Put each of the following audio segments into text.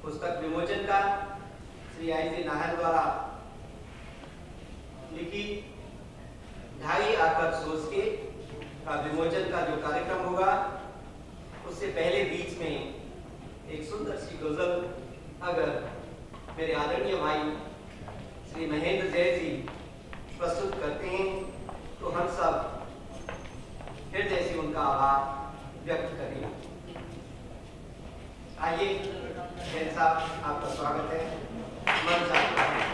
पुस्तक विमोचन का श्री आई नाहर द्वारा लिखी 2.5 आकर सोच के का विमोचन का जो कार्यक्रम होगा, उससे पहले बीच में एक सुंदर सी गजल अगर मेरे आदरणीय भाई श्री महेंद्र जय जी प्रस्तुत करते हैं तो हम सब हृदय से उनका आभार व्यक्त करें। आइए जैन साहब, आपका स्वागत है। मंच आपका है।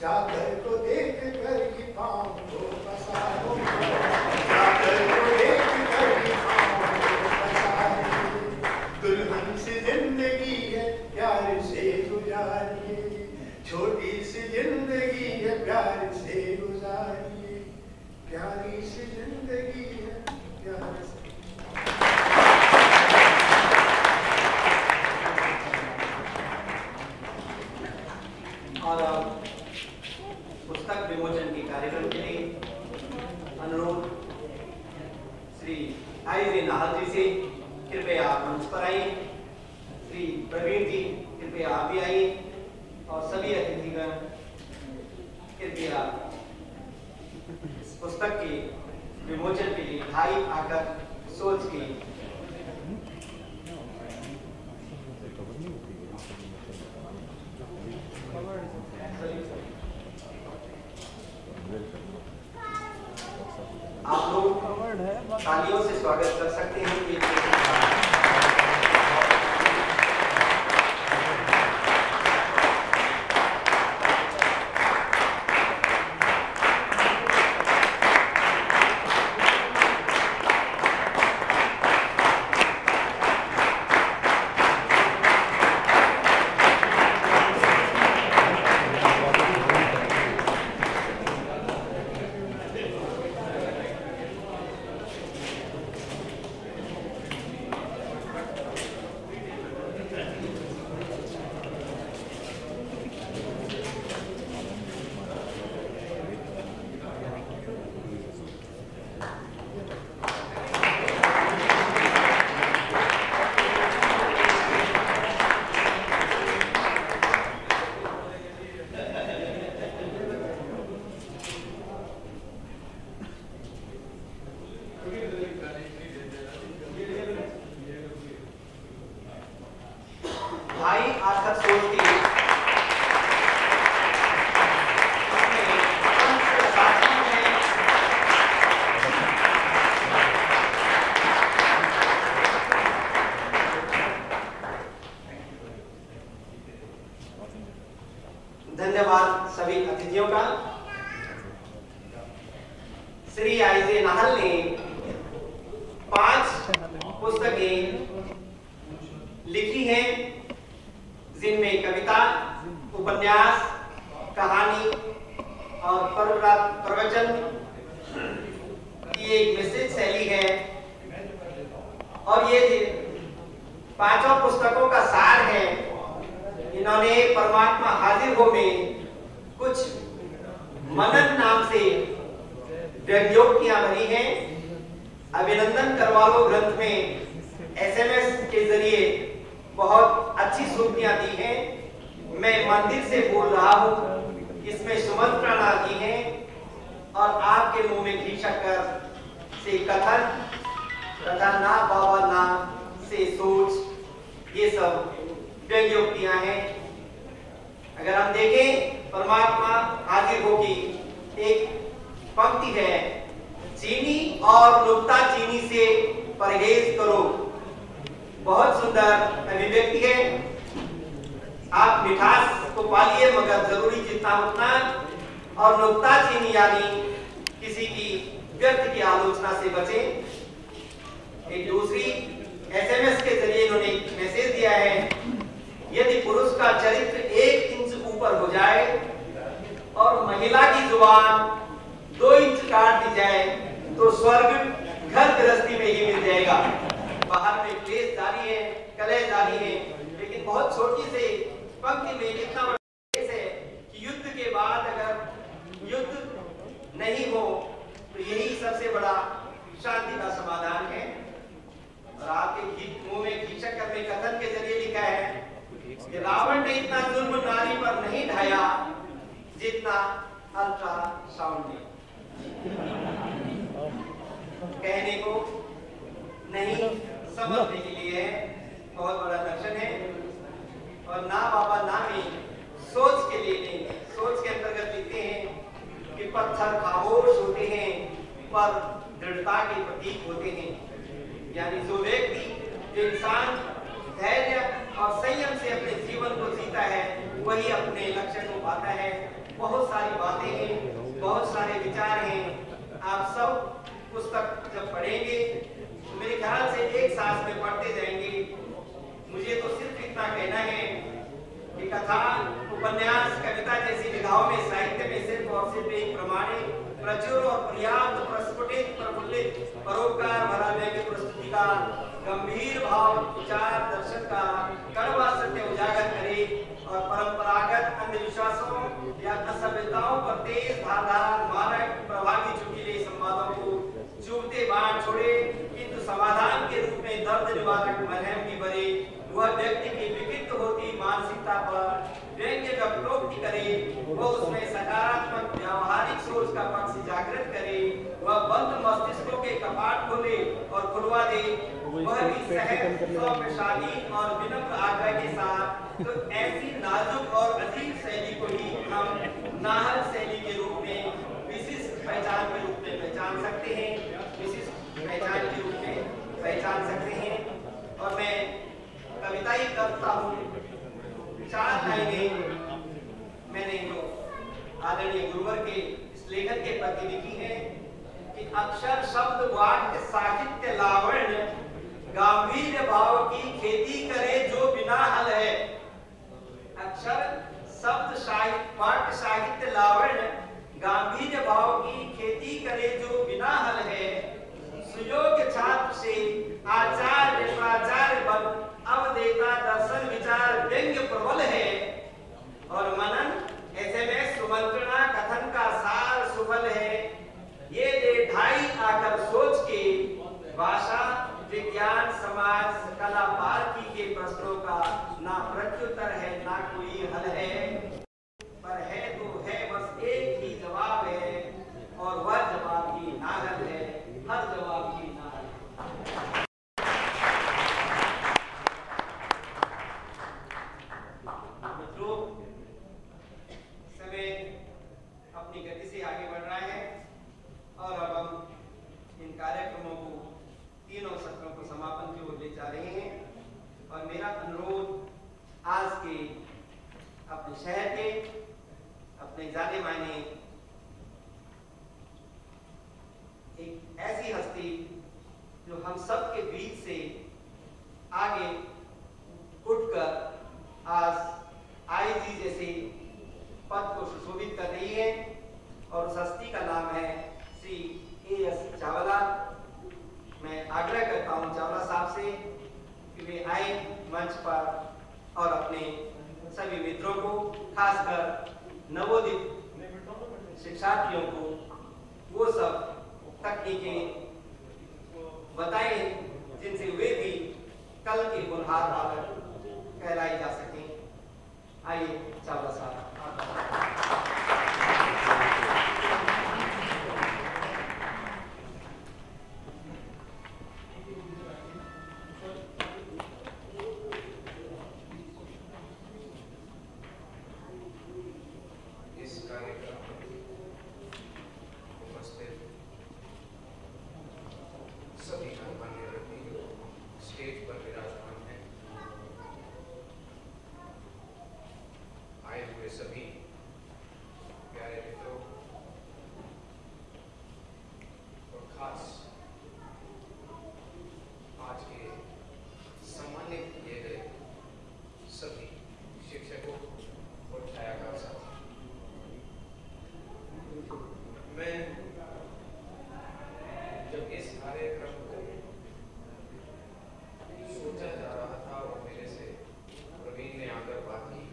जाकर को देख कर ही पाँव को पसारो। प्यारी सी जिंदगी है प्यार से। और अब पुस्तक विमोचन के कार्यक्रम के लिए अनुरोध श्री आई.जे. नाहल जी से, कृपया आप मंच पर आइए। श्री प्रवीण जी कृपया आप भी आइए और सभी अतिथिगण कृपया इस पुस्तक के विमोचन के लिए भाई आकर सोच के आप लोग तालियों से स्वागत कर सकते हैं। भाई आकर सोच के धन्यवाद सभी अतिथियों का। श्री आई.जे. नाहल ने 5 पुस्तकें लिखी हैं, जिनमें कविता, उपन्यास, कहानी और प्रवचन की एक मिश्रित शैली है। और ये 5 पुस्तकों का सार है। इन्होंने परमात्मा हाजिर हो में कुछ मनन नाम से व्यंग्योक्तियां भरी हैं। अभिनंदन करवा लो ग्रंथ में SMS के जरिए बहुत अच्छी सूक्तियां दी हैं। मैं मंदिर से बोल रहा हूं, इसमें सुमंत्रणा दी है और आपके मुंह में घी शक्कर से कथन तथा ना बाबा ना से सोच, ये सब व्यंग्योक्तियां हैं। अगर हम देखें परमात्मा हाजिर होगी, एक पंक्ति है, चीनी और नुक्ता चीनी से परहेज करो। बहुत सुंदर अभिव्यक्ति है। आप मिठास को पालिए मगर जरूरी जितना उतना, और नुक्ता चीनी यानी किसी की व्यर्थ की आलोचना से बचें। एक दूसरी SMS के जरिए इन्होंने एक मैसेज दिया है, यदि पुरुष का चरित्र 1 इंच ऊपर हो जाए और महिला की जुबान 2 इंच काट दी जाए तो स्वर्ग घर गृहस्थी में ही मिल जाएगा। बाहर में क्लेश जारी है, कलह जारी है, लेकिन बहुत छोटी से पंक्ति में इतना बड़ा क्लेश है कि युद्ध के बाद अगर युद्ध नहीं हो तो यही सबसे बड़ा शांति का समाधान है। और आपके मुंह में घी शक्कर में कथन के जरिए लिखा है कि रावण ने इतना जुल्म नारी पर नहीं ढाया जितना अल्ट्रासाउंड ने। कहने को नहीं, समझने के लिए बहुत बड़ा लक्षण है। और ना बाबा ना में सोच के लिए नहीं, सोच के अंतर्गत लिखते हैं कि पत्थर खामोश होते हैं पर दृढ़ता के प्रतीक होते हैं। यानी जो व्यक्ति, जो इंसान धैर्य और संयम से अपने जीवन को जीता है, वही अपने लक्ष्य को पाता है। बहुत सारी बातें हैं, बहुत सारे विचार हैं। आप सब पुस्तक जब पढ़ेंगे तो मेरे ख्याल से एक सांस में पढ़ते जाएंगे। मुझे तो सिर्फ इतना कहना है कि कथा, उपन्यास, कविता जैसी विधाओं में, साहित्य में सिर्फ और सिर्फ एक प्रमाणिक, प्रचुर और पर्याप्त वो उसमें सकारात्मक व्यावहारिक सोच का पक्ष जागृत करे, वह बंद मस्तिष्कों के कपाट खोले और खुलवा दे, वह भी सहज, सौम्यशाली और विनम्र आग्रह के साथ। तो ऐसी नाजुक और अजीब शैली को ही हम नाहल शैली के रूप में, विशिष्ट पहचान के रूप में पहचान सकते हैं, विशिष्ट पहचान के रूप में पहचान सकते हैं। और मैं कविता ही करता हूँ, 4 लाइनें मैंने जो आदरणीय गुरुवर के इस लेखन के प्रति लिखी है कि अक्षर शब्द वाक्य साहित्य लावण्य गांभीर्य भाव की खेती करे जो बिना हल है। अक्षर शब्द साहित्य वाक्य साहित्य लावण्य गांभीर्य भाव की खेती करे जो बिना हल है। सुयोग्य छात्र से आचार्य प्राचार्य बन अवदेता दर्शन विचार व्यंग्य प्रबल है। और मनन एसएमएस सुमंत्रणा कथन का सार सुफल है। ये दे ढाई आकर सोच के भाषा विज्ञान समाज कला पारखी के प्रश्नों का ना प्रत्युत्तर है ना कोई हल है, पर है तो है बस एक ही जवाब है, और वह जवाब ही नाहल है, हर जवाब ही नाहल है। मित्रों, समय अपनी गति से आगे बढ़ रहा है और अब हम इन कार्यक्रमों को, तीनों सत्रों को समापन की ओर ले जा रहे हैं। और मेरा अनुरोध आज के अपने शहर के, अपने जाने माने एक ऐसी हस्ती जो हम सब के बीच से आगे उठकर आज आईजी जैसे पद को सुशोभित कर रही है, और उस हस्ती का नाम है श्री ए.एस. चावला। मैं आग्रह करता हूं चावला साहब से कि वे आए मंच पर और अपने सभी मित्रों को, खासकर नवोदित शिक्षार्थियों को वो सब तकनीकें बताएं जिनसे वे भी कल के होनहार बालक कहलाई जा सकें। आइए चावला साहब। सभी प्यारे मित्रों और खास आज के सम्मानित किए गए सभी शिक्षकों और छायाकार साथी, मैं जब इस कार्यक्रम को सोचा जा रहा था और मेरे से प्रवीण ने आकर बात की,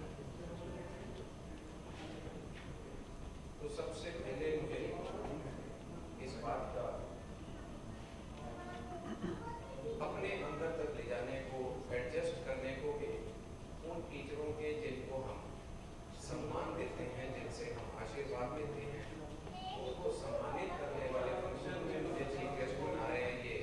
तो सबसे पहले मुझे इस बात का अपने अंदर तक ले जाने को, एडजस्ट करने को भी उन टीचरों के जिनको हम सम्मान देते हैं, जिनसे हम आशीर्वाद लेते हैं, उनको सम्मानित करने वाले फंक्शन में मुझे चीफ गेस्ट बना रहे हैं, ये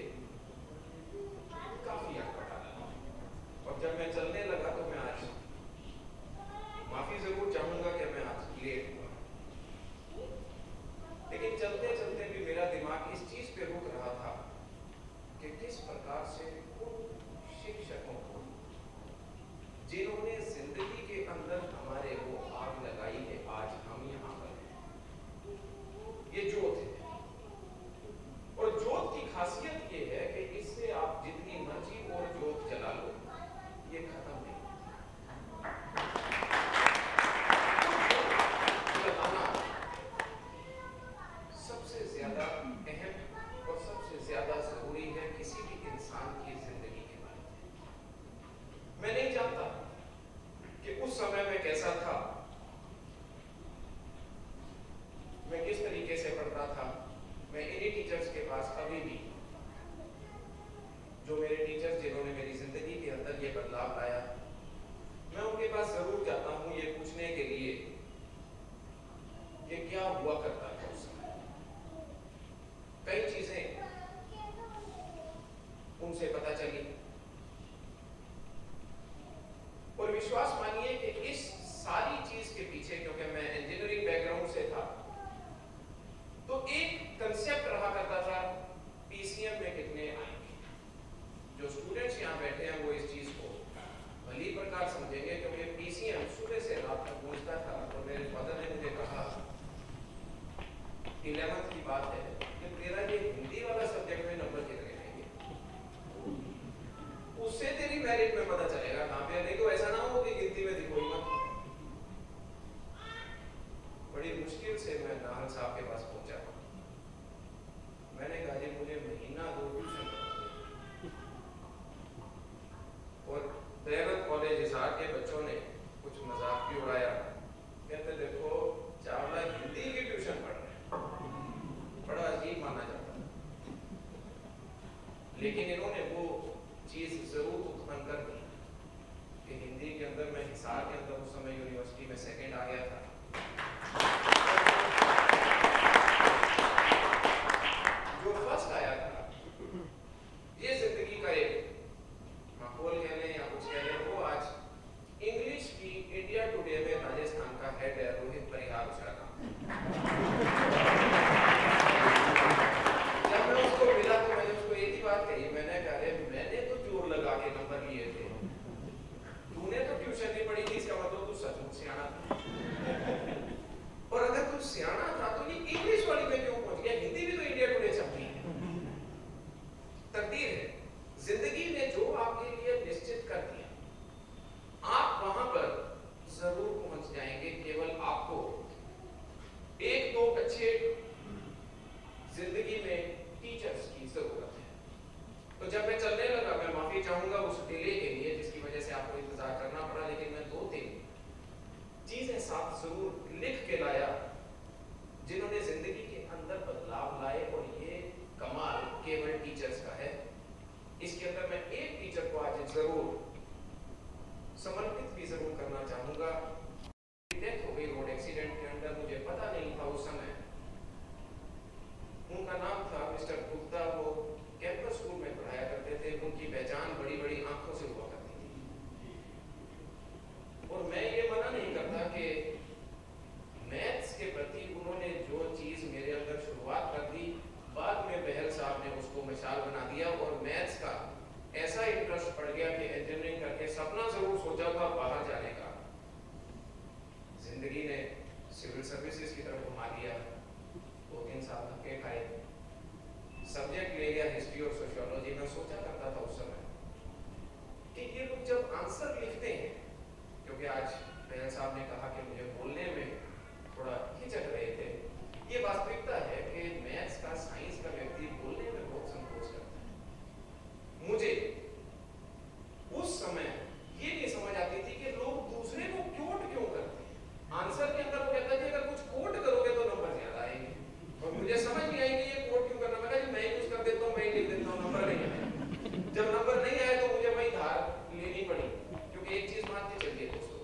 विश्वास मानिए कि इस सारी चीज के पीछे, क्योंकि मैं इंजीनियरिंग बैकग्राउंड से था, तो एक कंसेप्ट रहा करता था, पीसीएम में कितने आएंगे। जो स्टूडेंट्स यहाँ बैठे हैं वो इस चीज को भली प्रकार समझेंगे, क्योंकि पीसीएम सुबह से रात तक पहुंचता था। और मेरे फादर ने मुझे कहा, 11th की बात है, कि तेरा ये हिंदी वाला सब्जेक्ट में नंबर कितने आएंगे, उससे तेरी मेरिट में पता चलेगा कहाँ पे। नहीं तो ऐसा ना हो कि गिनती में दिखो ही मत। बड़ी मुश्किल से मैं नाहल साहब के पास पहुंचा। मैंने कहा जी मुझे महीना 2 ट्यूशन और दयानंद कॉलेज हिसार के बच्चों ने कुछ मजाक भी उड़ाया। कहते देखो चावला हिंदी की ट्यूशन पढ़ रहे हैं, बड़ा अजीब माना जाता है। लेकिन इन्होंने वो चीज जरूर उत्पन्न कर दी कि हिंदी के अंदर मैं हिसार के अंदर उस समय यूनिवर्सिटी में सेकंड आ गया था। जो फर्स्ट आया था, ये जिंदगी का एक माहौल कह लें या कुछ कह लें, वो आज इंग्लिश की इंडिया टुडे में राजस्थान का हेड है रोहित परिहार उसका नाम। जब मैं उसको मिला तो मैंने उसको एक ही बात कही, मैंने कहा अरे मैंने तो जोर लगा के नंबर लिए थे, तूने तो ट्यूशन नहीं पढ़ी थी, इसका मतलब तू सचमुच सियाना था। और अगर तू सियाना था तो ये इंग्लिश वाली में क्यों पहुंच गया? हिंदी भी तो इंडिया टुडे छपी है। तकदीर है, जिंदगी ने जो आपके लिए निश्चित कर दिया, आप वहां पर जरूर पहुंच जाएंगे। केवल आपको 1-2 अच्छे जिंदगी में टीचर्स की जरूरत है। तो जब मैं चलने लगा, मैं माफी चाहूंगा उस डिले के लिए जिसकी वजह से आपको इंतजार करना पड़ा, लेकिन मैं 2-3 चीजें साथ जरूर लिख के लाया जिन्होंने जिंदगी के अंदर बदलाव लाए। और ये कमाल केवल टीचर्स का है। इसके अंदर मैं एक टीचर को आज जरूर समर्पित भी जरूर करना चाहूंगा। डेथ हो गई रोड एक्सीडेंट के अंदर, मुझे पता नहीं था उस समय। उनका नाम था मिस्टर गुप्ता, वो कैंपस स्कूल में पढ़ाया करते थे। उनकी पहचान बड़ी बड़ी आंखों से हुआ करती थी। और मैं ये मना नहीं करता कि मैथ्स के प्रति उन्होंने जो चीज मेरे अंदर शुरुआत कर दी, बाद में बहल साहब ने उसको मिसाल बना दिया। और मैथ्स का ऐसा इंटरेस्ट पड़ गया कि इंजीनियरिंग करके सपना जरूर सोचा था बाहर जाने का, जिंदगी ने सिविल सर्विसेज की तरफ घुमा दिया। 2-3 साल धक्के खाए, सब्जेक्ट ले गया हिस्ट्री और सोशियोलॉजी। में सोचा करता था उस समय कि ये लोग जब आंसर लिखते हैं, क्योंकि आज बहल साहब ने कहा कि मुझे बोलने में थोड़ा हिचक रहे थे, ये वास्तविकता है कि मैथ्स का साइंस का व्यक्ति बोलने में बहुत संकोच करता है। मुझे उस समय ये नहीं समझ आती थी कि लोग दूसरे को कोट क्यों करते हैं। आंसर के अंदर वो कहता है कि अगर कुछ कोट करोगे तो नंबर ज्यादा आएंगे, और मुझे समझ नहीं आई कि ये कोट क्यों करना। मैं कहा मैं कुछ कर देता हूँ, मैं लिख देता हूँ, नंबर नहीं आए। जब नंबर नहीं आए तो मुझे वही धार लेनी पड़ी। क्योंकि एक चीज मान के चलिए दोस्तों,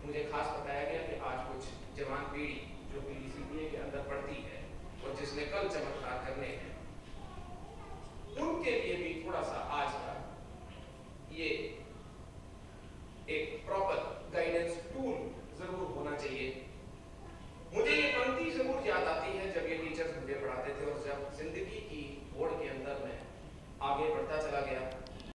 मुझे खास बताया गया कि आज कुछ जवान पीढ़ी जो पीसीबीए के अंदर पढ़ती है और जिसने कल चमत्कार करने हैं, उनके लिए भी थोड़ा सा आज का ये एक प्रॉपर गाइडेंस टूल जरूर होना चाहिए। मुझे ये पंक्ति जरूर याद आती है जब ये टीचर्स मुझे पढ़ाते थे, और जब जिंदगी की होड़ के अंदर मैं आगे बढ़ता चला गया